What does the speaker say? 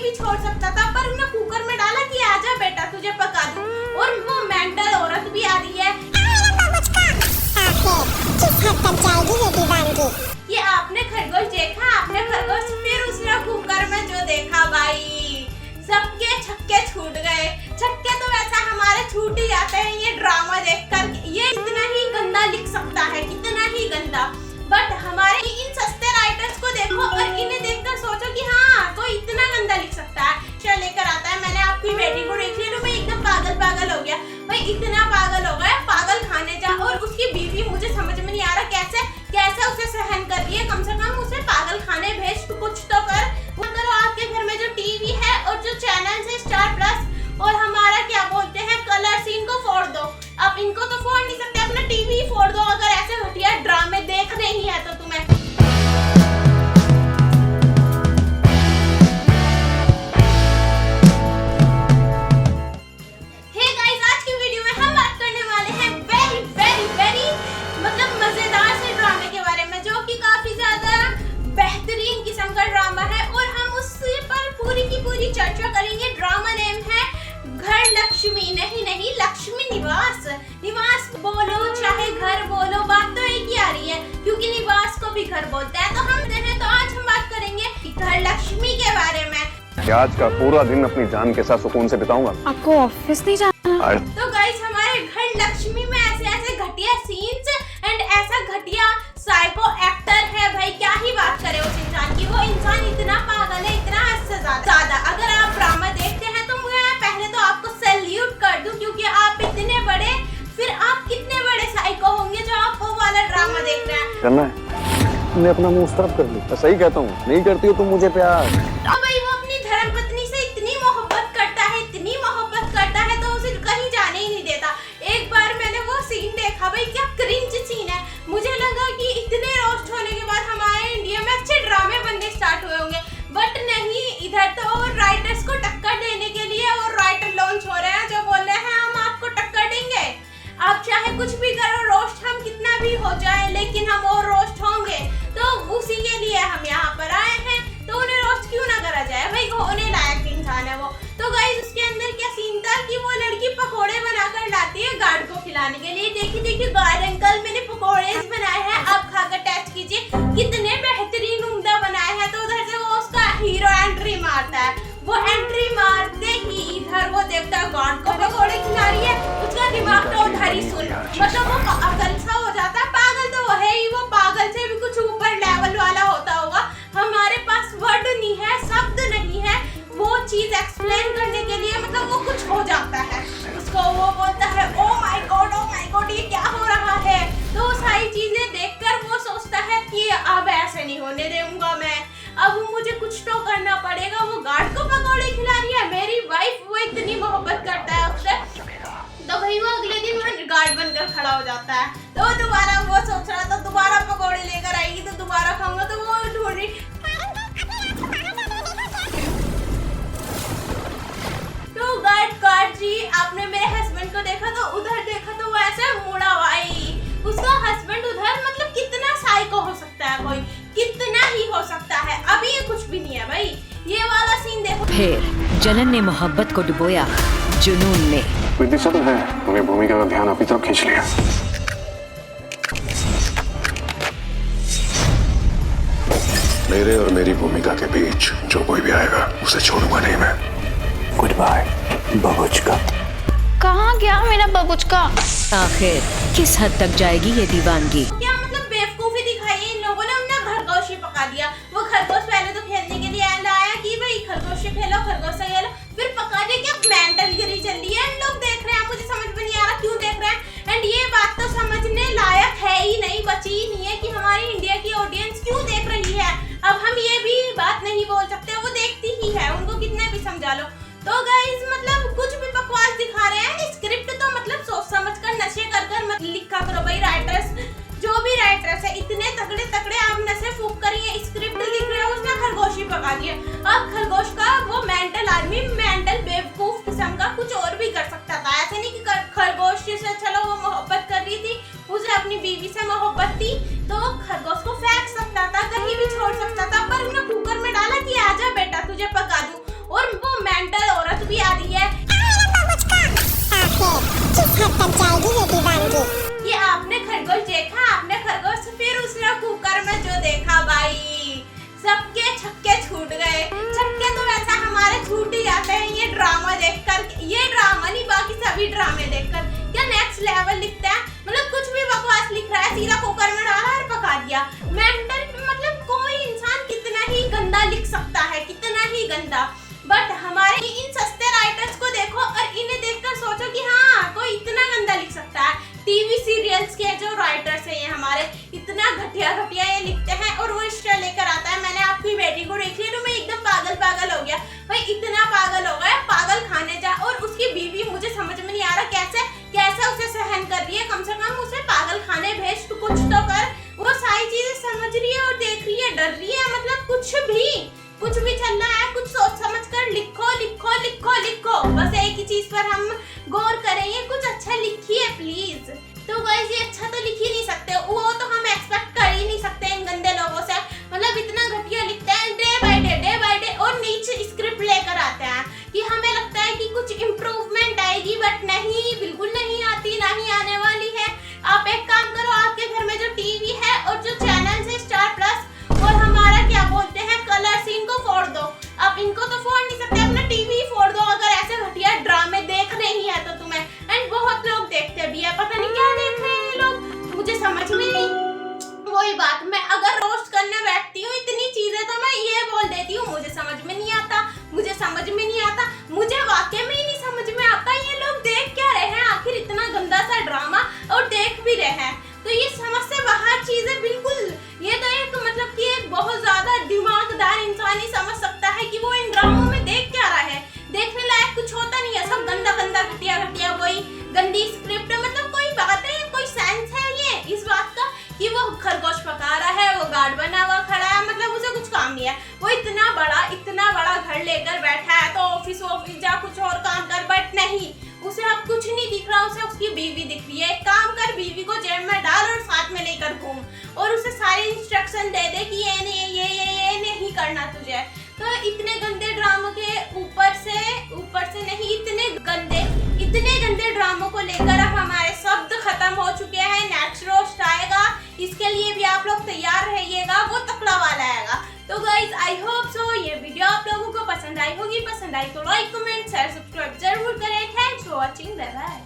भी छोड़ सकता था, पर उन्हें कुकर में डाला कि आजा बेटा तुझे पका दूं। और वो मेंटल औरत भी आ रही है। ये आपने खरगोश देखा, आपने खरगोश, फिर उसने कुकर में जो देखा भाई, सबके छक्के छूट गए। छक्के तो वैसा हमारे छूट ही जाते हैं ये ड्रामा देखकर। ये इतना ही गंदा लिख सकता है, कितना ही गंदा। बट हमारे इन सस्ते राइटर्स को देखो और इन्हें देखकर सोचो कि हाँ कोई इतना गंदा लिख सकता है। चल लेकर आता है, मैंने आपकी बेटी को देख लिया तो मैं एकदम पागल हो गया भाई, इतना पागल हो गया। पागल खाने जा, और उसकी बीवी मुझे समझ में नहीं आ रहा कैसे उसे सहन कर रही है। कम से कम उसे पागल खाने भेज, कुछ तो कर। अगर आपके घर में जो टीवी है और जो चैनल है स्टार प्लस और हमारा क्या बोलते हैं कलर्स, इनको फोड़ दो। अब इनको तो फोड़ नहीं सकते, अपना टीवी फोड़ दो अगर ऐसे घटिया ड्रामे देखने ही है तो तुम्हें। चर्चा करेंगे। ड्रामा नेम है घर लक्ष्मी, नहीं लक्ष्मी निवास बोलो चाहे घर बोलो, बात तो एक ही आ रही है क्योंकि निवास को भी घर बोलते हैं। तो आज हम बात करेंगे घर लक्ष्मी के बारे में। आज का पूरा दिन अपनी जान के साथ सुकून से बिताऊंगा। आपको ऑफिस नहीं जाना? तो गाइस हमारे घर लक्ष्मी में ऐसे घटिया सीन्स एंड ऐसा घटिया साइको एक्टर है भाई, क्या ही बात करें उस इंसान की। वो इंसान इतना पागल है, इतना हद से ज्यादा। अगर आप ड्रामा देखते हैं तो मैं पहले तो आपको सैल्यूट कर दूं क्योंकि आप इतने बड़े, फिर आप कितने बड़े साइको होंगे जो आप वो वाला ड्रामा देख रहे हैं। करना है तुमने अपना मुंह उस तरफ कर ली, मैं सही कहता हूँ, नहीं करती हो तुम मुझे प्यार। तो भाई वो अपनी धर्मपत्नी से इतनी मोहब्बत करता है तो उसे कहीं जाने ही नहीं देता। एक बार मैंने वो सीन देखा भाई, क्या क्रिंज सीन है। मुझे लगा कि इतने रोस्ट होने के बाद हमारे इंडिया में अच्छे ड्रामे बनने स्टार्ट हुए होंगे, बट नहीं, इधर तो और राइटर्स को टक्कर देने के लिए और राइटर लॉन्च हो रहे हैं जो बोल रहे हैं हम आपको टक्कर देंगे, आप चाहे कुछ भी करो, रोस्ट हम कितना भी हो जाए लेकिन हम और रोस्ट होंगे। तो उसी के लिए हम यहाँ पर आए हैं, तो उन्हें रोस्ट क्यों ना करा जाए भाई, होने लायक इंसान है वो। तो गाइस उसके अंदर क्या सीन था कि वो लड़की पकोड़े बनाकर लाती है गार्ड को खिलाने के लिए। देखिए गार्ड अंकल मैंने पकोड़े बनाए हैं, आप खाकर टेस्ट कीजिए कितने बेहतरीन उम्दा बनाए हैं। तो उधर से वो उसका हीरो एंट्री मारता है, वो एंट्री मारते ही इधर वो देखता है गार्ड को पकोड़े खिला रही है, उसका दिमाग तो उधर ही सुन, मतलब वो पागल सा हो जाता है। पागल तो वो है ही, वो पागल से भी कुछ ऊपर लेवल वाला होता होगा। हमारे पास वर्ड नहीं है, शब्द नहीं है वो चीज एक्सप्लेन करने के लिए, मतलब वो कुछ हो जाता है उसको। वो बोलता है ओ माय गॉड ये क्या हो रहा है। तो सारी चीजें देखकर वो सोचता है कि अब ऐसे नहीं होने दूंगा मैं, अब मुझे कुछ तो करना पड़ेगा। वो गार्ड को पकौड़े खिला रही है, मेरी वाइफ, वो इतनी मोहब्बत करता है उससे। तो भाई वो अगले दिन गार्ड बनकर खड़ा हो जाता है। तो दोबारा वो सोच रहा था दोबारा पकौड़े लेकर आएगी तो दोबारा खाऊंगा, तो वो ढूंढ रही। तो गार्ड जी आपने मेरे हस्बैंड को देखा, तो उधर देखा तो वो ऐसे मुड़ा भाई, उसका हस्बैंड उधर, मतलब कितना साइको हो सकता है कोई, कितना ही हो सकता है। अभी ये कुछ भी नहीं है भाई, ये वाला सीन देखो। फिर जनन ने मोहब्बत को डुबोया जुनून में। कोई दिशा तो है, तुमने भूमिका का ध्यान अपनी तरफ खींच लिया। मेरे और मेरी भूमिका के बीच जो कोई भी आएगा उसे छोड़ूंगा नहीं मैं। गुड बाय बबुचका। कहाँ गया मेरा बबुचका? आखिर किस हद तक जाएगी ये दीवानगी? क्या मतलब बेवकूफी दिखाई है इन लोगों ने, उन्हें खरगोश ही पका दिया। वो खरगोश पहले तो खेलने के लिए लाया कि भाई खरगोश से खेलो, खरगोश से खेलो, फिर पकाने क्या मेंटल गिरी चल रही है। लोग देख रहे हैं, मुझे समझ में नहीं आ रहा क्यों देख रहे हैं। एंड ये बात तो समझने लायक है ही नहीं, बची ही नहीं है कि हमारी इंडिया की ऑडियंस क्यों देख रही है। अब हम ये भी बात नहीं बोल सकते, वो देखती ही है, उनको कितने भी समझा लो। तो गाइस मतलब कुछ भी बकवास दिखा रहे हैं। स्क्रिप्ट तो मतलब सोच समझ कर नशे कर मत लिखा करो भाई। राइटर्स जो भी राइटर्स है इतने तगड़े आप नशे फूक कर स्क्रिप्ट लिख रहे हो, उसने खरगोश ही पका दिया। अब खरगोश का वो मेंटल आदमी, मेंटल बेवकूफ किस्म का कुछ और भी कर सकता था। ऐसे नहीं कि खरगोश से चलो वो मोहब्बत कर रही थी, उसे अपनी बीवी से मोहब्बत थी तो खरगोश को फेंक सकता था, कहीं भी छोड़ सकता था, पर उन्हें कुकर में डाला कि आजा बेटा तुझे पका दूं। और ये छक्के छूट गए। छक्के तो वैसा हमारे छूट ही जाते हैं ये ड्रामा देखकर, ये ड्रामा नहीं बाकी सभी ड्रामे देखकर। क्या नेक्स्ट लेवल लिखता है, मतलब कुछ भी बकवास लिख रहा है, सीधा कुकर में डाला और पका दिया। मेंटल, मतलब कोई इंसान कितना ही गंदा लिख सकता है, कितना ही गंदा। बट हमारे इन सस्ते राइटर्स को देखो और इन्हें देखकर सोचो कि हाँ कोई इतना गंदा लिख सकता है। टीवी सीरियल्स के जो राइटर्स हैं ये हमारे इतना घटिया घटिया ये लिखते हैं और वो स्टाइल लेकर आता है। मैंने आपकी बेटी को देख लिया तो मैं एकदम पागल हो गया। भाई इतना पागल हो गया, पागल खाने जा। और उसकी बीवी, मुझे समझ में नहीं आ रहा कैसे उसे सहन कर रही है। कम से कम उसे पागल खाने भेज, तो कुछ तो कर। वो सारी चीजें समझ रही है और देख रही है, डर रही है, मतलब कुछ भी चल रहा है, कुछ सोच समझ कर लिखो लिखो लिखो लिखो। बस एक ही चीज पर हम गौर करेंगे, कुछ अच्छा लिखिए प्लीज। तो गाइस ये अच्छा तो लिख ही नहीं सकते, वो तो हम एक्सपेक्ट कर ही नहीं सकते इन गंदे लोगों से। मतलब इतना घटिया लिखते हैं डे बाय डे और नीचे स्क्रिप्ट लेकर आते हैं कि हमें लगता है कि कुछ इम्प्रूवमेंट आएगी, बट नहीं, बिल्कुल नहीं आती, ना ही आने वाली है। आप एक काम करो, आपके घर में जो टीवी है और जो चैनल है स्टार प्लस और हमारा क्या बोलते हैं कलर्स, इनको फोड़ दो। आप इनको तो फोड़ नहीं सकते, अपना टीवी फोड़ दो अगर ऐसे घटिया ड्रामे देखने ही है तो तुम्हें। एंड बहुत लोग देखते भी है, पता नहीं क्या देख रहे हैं ये लोग, मुझे समझ में नहीं। वही बात, मैं अगर रोस्ट करने बैठती हूँ इतनी चीजें तो मैं ये बोल देती हूँ मुझे समझ में नहीं आता, मुझे समझ में नहीं आता, मुझे वाकई में ही नहीं समझ में आता ये लोग देख क्या रहे हैं आखिर इतना गंदा सा ड्रामा, और देख भी रहे हैं तो ये समझ से बाहर चीजें बिल्कुल। ये तो एक मतलब कि एक बहुत ज्यादा दिमागदार इंसान ही समझ सकता है कि वो इन ड्रामों में देख क्या रहा है। देखने लायक कुछ होता नहीं है, सब गंदा गंदा घटिया घटिया, वही गंदी स्क्रिप्ट। मतलब कोई बात है, कोई सेंस है ये इस बात का कि वो खरगोश पका रहा है, वो गार्ड बना हुआ खड़ा है, मतलब उसे कुछ काम नहीं है। वो इतना बड़ा घर लेकर बैठा है तो ऑफिस जा कुछ और काम कर, बट नहीं, उसे अब कुछ नहीं दिख रहा, उसे उसकी बीवी दिख रही है। एक काम कर, बीवी को जेब में डाल और साथ में लेकर घूम और उसे सारे इंस्ट्रक्शन दे दे कि ये नहीं करना तुझे। तो इतने गंदे ड्रामों के ऊपर से नहीं, इतने गंदे ड्रामों को लेकर अब हमारे शब्द खत्म हो चुके हैं। नेक्स्ट रोस्ट आएगा, इसके लिए भी आप लोग तैयार रहिएगा, वो तकड़ा वाला आएगा। तो गाइज आई होप सो ये वीडियो आप लोगों को पसंद आई होगी। पसंद आई तो लाइक कमेंट शेयर सब्सक्राइब जरूर करें। Thanks for watching, bye bye.